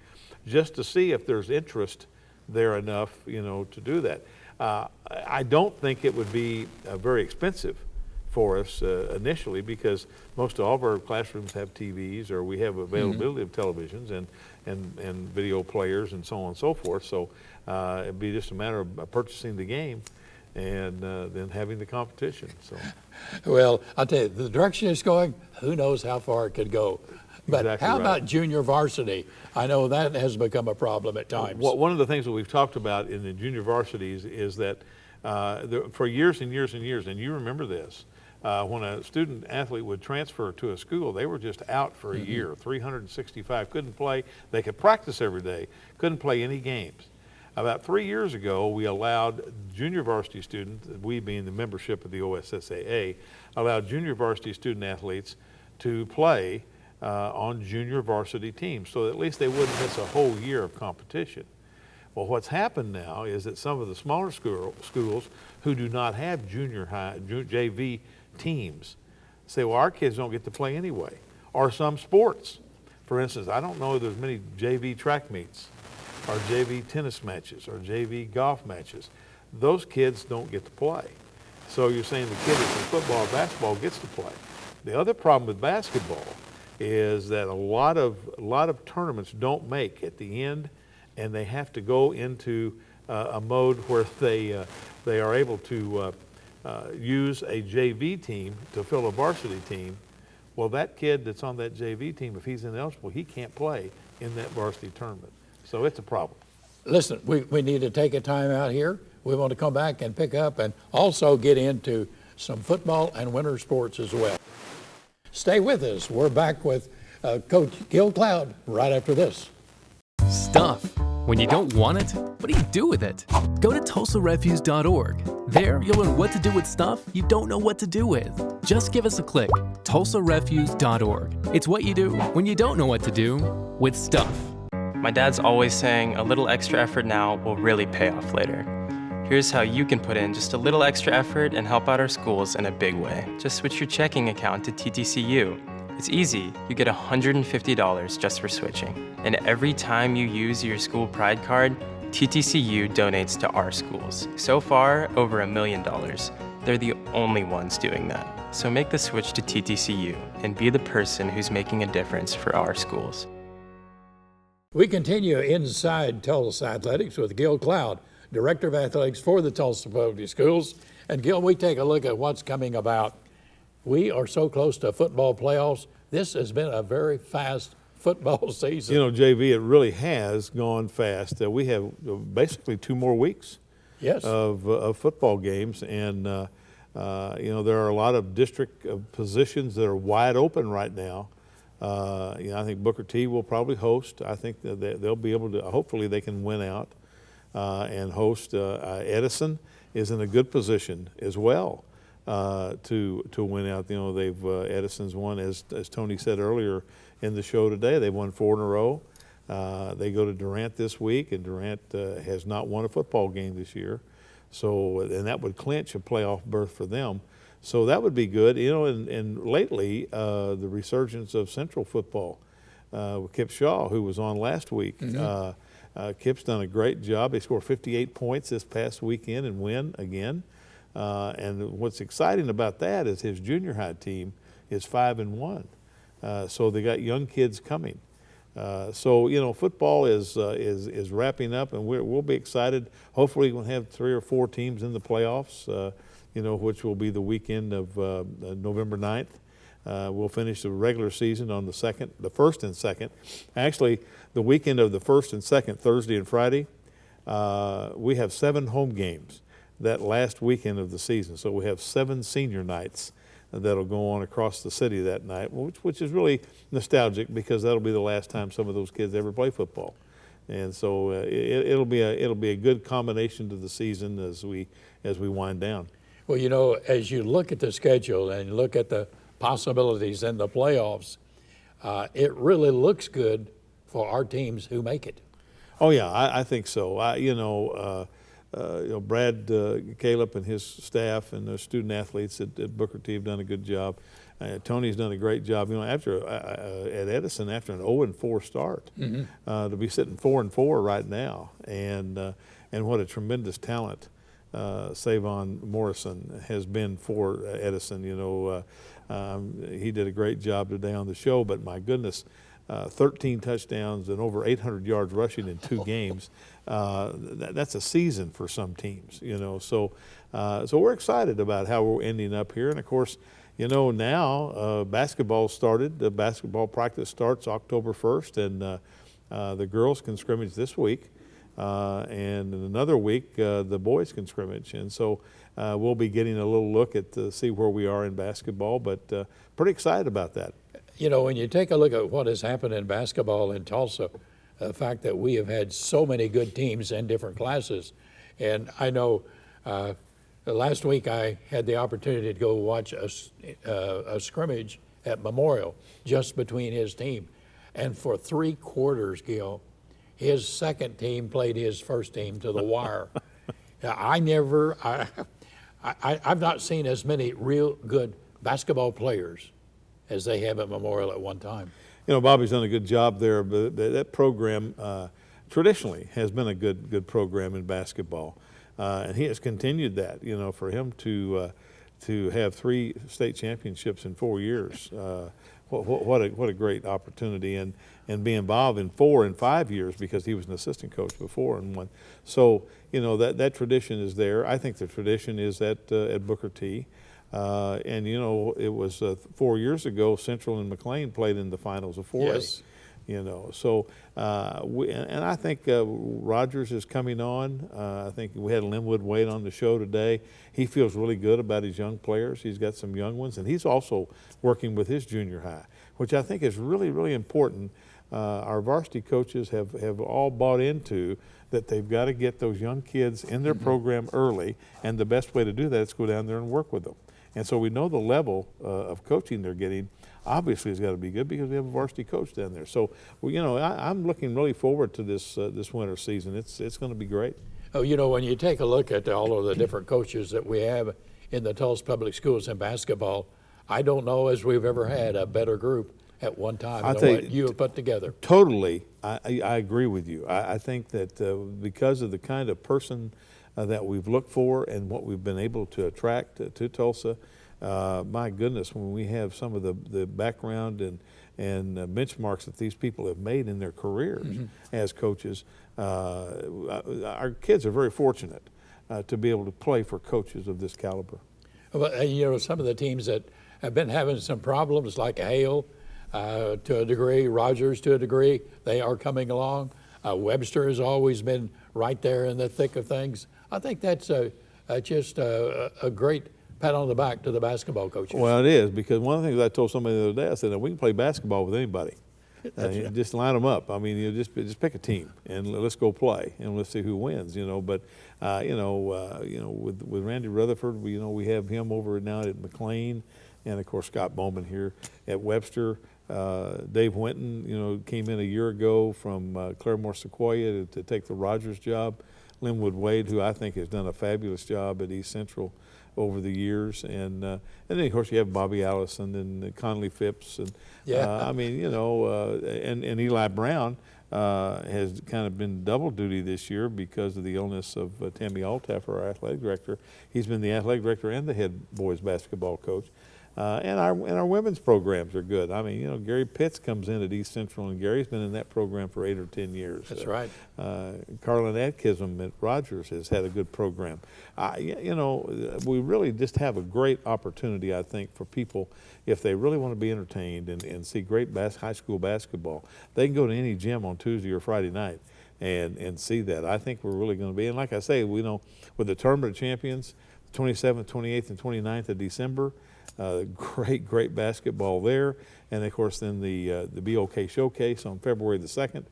just to see if there's interest there enough, to do that. I don't think it would be very expensive for us initially because most all of our classrooms have TVs or we have availability of televisions and video players and so on and so forth. So it'd be just a matter of purchasing the game and then having the competition. So, well, I'll tell you, the direction it's going, who knows how far it could go. But exactly how right. about junior varsity? I know that has become a problem at times. Well, one of the things that we've talked about in the junior varsities is that for years and years and years, and you remember this, when a student athlete would transfer to a school, they were just out for a year, 365, couldn't play. They could practice every day, couldn't play any games. About 3 years ago, we allowed junior varsity students, we being the membership of the OSSAA, allowed junior varsity student athletes to play on junior varsity teams, so at least they wouldn't miss a whole year of competition. Well, what's happened now is that some of the smaller schools who do not have junior high, JV teams say, well, our kids don't get to play anyway. Or some sports. For instance, I don't know if there's many JV track meets or JV tennis matches or JV golf matches. Those kids don't get to play. So you're saying the kid that's in football or basketball gets to play. The other problem with basketball is that a lot of tournaments don't make at the end, and they have to go into a mode where they are able to use a JV team to fill a varsity team. Well, that kid that's on that JV team, if he's ineligible, he can't play in that varsity tournament. So it's a problem. Listen, we need to take a time out here. We want to come back and pick up and also get into some football and winter sports as well. Stay with us. We're back with Coach Gil Cloud right after this. Stuff. When you don't want it, what do you do with it? Go to TulsaRefuse.org. There, you'll learn what to do with stuff you don't know what to do with. Just give us a click. TulsaRefuse.org. It's what you do when you don't know what to do with stuff. My dad's always saying a little extra effort now will really pay off later. Here's how you can put in just a little extra effort and help out our schools in a big way. Just switch your checking account to TTCU. It's easy. You get $150 just for switching. And every time you use your school pride card, TTCU donates to our schools. So far, over $1 million. They're the only ones doing that. So make the switch to TTCU and be the person who's making a difference for our schools. We continue inside Tulsa Athletics with Gil Cloud, Director of Athletics for the Tulsa Public Schools. And Gil, we take a look at what's coming about. We are so close to football playoffs. This has been a very fast football season. You know, JV, it really has gone fast. We have basically 2 more weeks yes. of football games. And, you know, there are a lot of district positions that are wide open right now. You know, I think Booker T will probably host. I think that they'll be able to, hopefully they can win out and host. Edison is in a good position as well to win out. You know, they've Edison's won, as Tony said earlier in the show today, they've won 4 in a row. They go to Durant this week, and Durant has not won a football game this year. So, and that would clinch a playoff berth for them. So that would be good. You know, and lately, the resurgence of Central football with Kip Shaw, who was on last week. Mm-hmm. Kip's done a great job. He scored 58 points this past weekend and win again. And what's exciting about that is his junior high team is 5-1. So they got young kids coming. So, you know, football is wrapping up, and we'll be excited. Hopefully we'll have 3 or 4 teams in the playoffs, you know, which will be the weekend of November 9th. We'll finish the regular season on the 1st and 2nd. Actually, the weekend of the 1st and 2nd, Thursday and Friday, we have 7 home games that last weekend of the season. So we have 7 senior nights that'll go on across the city that night, which is really nostalgic because that'll be the last time some of those kids ever play football. And so it'll be a good combination to the season as we wind down. Well, you know, as you look at the schedule and look at the possibilities in the playoffs, it really looks good for our teams who make it. Oh yeah, I think so. You know, Brad Calip and his staff and the student athletes at Booker T have done a good job. Tony's done a great job. You know, after at Edison, after an 0-4 start, mm-hmm. To be sitting 4-4 right now, and what a tremendous talent Savvion Morrison has been for Edison. You know, he did a great job today on the show. But my goodness, 13 touchdowns and over 800 yards rushing in 2 games. That's a season for some teams, you know. So we're excited about how we're ending up here. And of course, you know, now basketball started. The basketball practice starts October 1st, and the girls can scrimmage this week. And in another week, the boys can scrimmage. And so we'll be getting a little look at to see where we are in basketball, but pretty excited about that. You know, when you take a look at what has happened in basketball in Tulsa, the fact that we have had so many good teams in different classes. And I know last week I had the opportunity to go watch a scrimmage at Memorial just between his team. And for 3 quarters, Gil, his second team played his first team to the wire. I've not seen as many real good basketball players as they have at Memorial at one time. You know, Bobby's done a good job there, but that program traditionally has been a good program in basketball, and he has continued that. You know, for him to have 3 state championships in 4 years, what a great opportunity, and be involved in 4 and 5 years because he was an assistant coach before and one. So you know that tradition is there. I think the tradition is at Booker T. And you know, it was 4 years ago, Central and McLain played in the finals of 4A. Yes. You know, so and I think Rogers is coming on. I think we had Lynnwood Wade on the show today. He feels really good about his young players. He's got some young ones, and he's also working with his junior high, which I think is really important. Our varsity coaches have all bought into that they've got to get those young kids in their program early, and the best way to do that is go down there and work with them. And so we know the level of coaching they're getting obviously has got to be good because we have a varsity coach down there. So, well, you know, I'm looking really forward to this winter season. It's going to be great. Oh, you know, when you take a look at all of the different coaches that we have in the Tulsa Public Schools in basketball, I don't know as we've ever had a better group at one time than what you have put together. Totally, I agree with you. I think that because of the kind of person that we've looked for and what we've been able to attract to Tulsa, my goodness, when we have some of the background and benchmarks that these people have made in their careers as coaches, our kids are very fortunate to be able to play for coaches of this caliber. Well, you know, some of the teams that have been having some problems, like Hale to a degree, Rogers to a degree, they are coming along. Webster has always been right there in the thick of things. I think that's just a great pat on the back to the basketball coaches. Well, it is, because one of the things I told somebody the other day, I said, we can play basketball with anybody. Just line them up. I mean, you just pick a team and let's go play and let's see who wins. You know, but with Randy Rutherford, we have him over now at McLain, and of course Scott Bowman here at Webster. Dave Winton, came in a year ago from Claremore Sequoia to take the Rogers job. Lynnwood Wade, who I think has done a fabulous job at East Central over the years, and then of course you have Bobby Allison and Conley Phipps, and I mean, and Eli Brown has kind of been double duty this year because of the illness of Tammy Altaffer, our athletic director. He's been the athletic director and the head boys basketball coach. And our women's programs are good. I mean, Gary Pitts comes in at East Central, and Gary's been in that program for 8 or 10 years. That's right. Carlin Atkism at Rogers has had a good program. We really just have a great opportunity, I think, for people, if they really want to be entertained and see great high school basketball. They can go to any gym on Tuesday or Friday night and see that. I think we're really going to be, and like I say, with the Tournament of Champions, 27th, 28th, and 29th of December, great basketball there, and of course then the BOK Showcase on February the 2nd,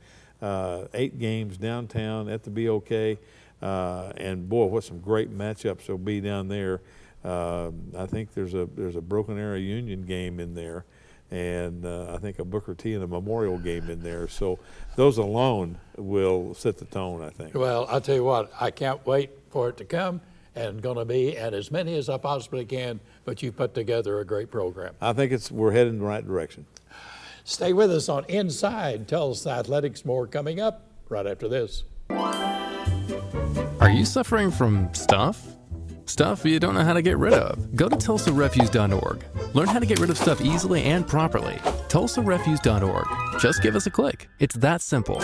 8 games downtown at the BOK, and boy, what some great matchups will be down there. I think there's a Broken Arrow Union game in there, and I think a Booker T and a Memorial game in there. So those alone will set the tone, I think. Well, I'll tell you what, I can't wait for it to come, and going to be at as many as I possibly can, but you put together a great program. I think we're headed in the right direction. Stay with us on Inside Tulsa Athletics. More coming up right after this. Are you suffering from stuff? Stuff you don't know how to get rid of? Go to TulsaRefuse.org. Learn how to get rid of stuff easily and properly. TulsaRefuse.org. Just give us a click. It's that simple.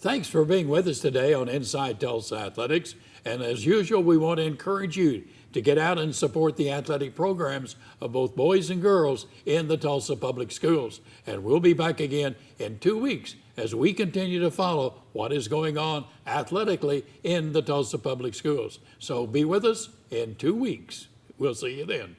Thanks for being with us today on Inside Tulsa Athletics. And as usual, we want to encourage you to get out and support the athletic programs of both boys and girls in the Tulsa Public Schools. And we'll be back again in 2 weeks as we continue to follow what is going on athletically in the Tulsa Public Schools. So be with us in 2 weeks. We'll see you then.